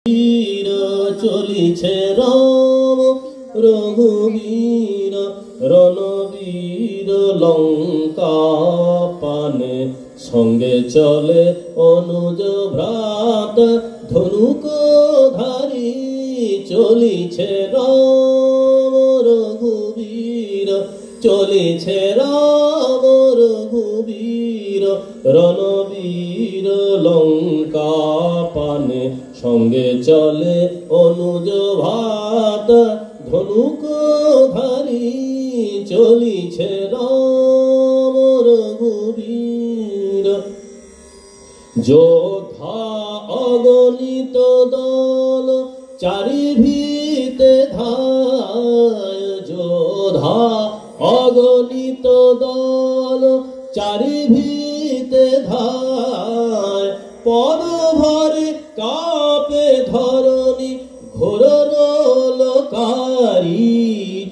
বীর চলিছে রাম রঘুবীর রণবীর লঙ্কা পানে সঙ্গে চলে অনুজ ভ্রাত ধনুক ধারী চলিছে রাম রঘুবীর চলিছে রাম রঘুবীর রণবীর লঙ্কা পানে সঙ্গে চলে অনুজ ভাত ধনুক ধারী চলিছে রাম রঘুবীর যোদ্ধা অগণিত দল চারিভিতে ধায় যোদ্ধা অগণিত দল চারিভিতে ধায় পদ ভরে কাপে ধরণী ঘোর লোকারি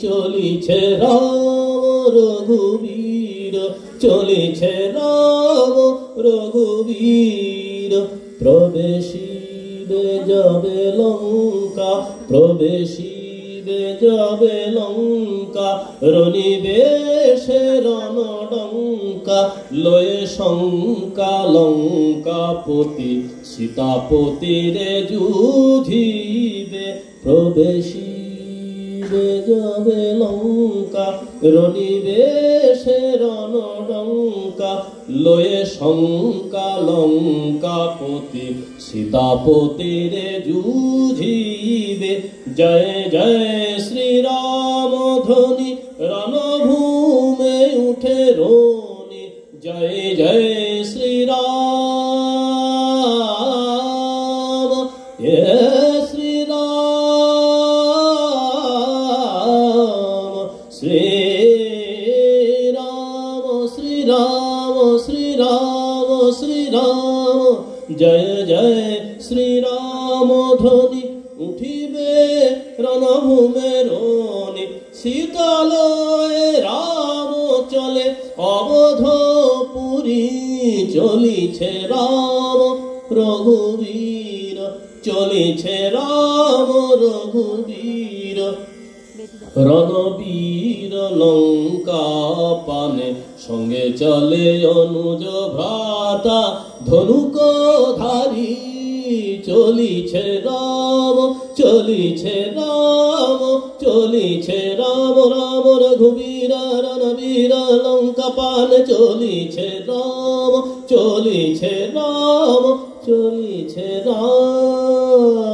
চলিছে রাম রঘুবীর চলিছে রাম রঘুবীর প্রবেশিবে যাবে লঙ্কা প্রবেশিবে যাবে লঙ্কা রণিবেশে রণডঙ্কা লয়ে শঙ্কা লঙ্কাপতি সীতাপতিরে যুধিবে প্রবেশিবে যাবে লঙ্কা রণিবেশে রণডঙ্কা লয়ে শঙ্কা লঙ্কাপতি সীতাপতিরে যুধিবে জয় জয় শ্রীরাম ধ্বনি রণভূমে উঠে রোনি জয় জয় শ্রীরাম শ্রীরাম শ্রীরাম শ্রীরাম শ্রীরাম শ্রীরাম জয় জয় শ্রীরাম ধ্বনি উঠিবে রণভূমে রণি শীতলয়ে রাম চলে অবধপুরী চলিছে রাম রঘুবীর চলিছে রাম রঘুবীর রণবীর লঙ্কা পানে সঙ্গে চলে অনুজ ভ্রাতা ধনুক ধারী চলিছে রাম চলিছে রাম চলিছে রাম রাম রঘুবীর রণবীর লঙ্কা পানে চলিছে রাম চলিছে রাম চলিছে রাম।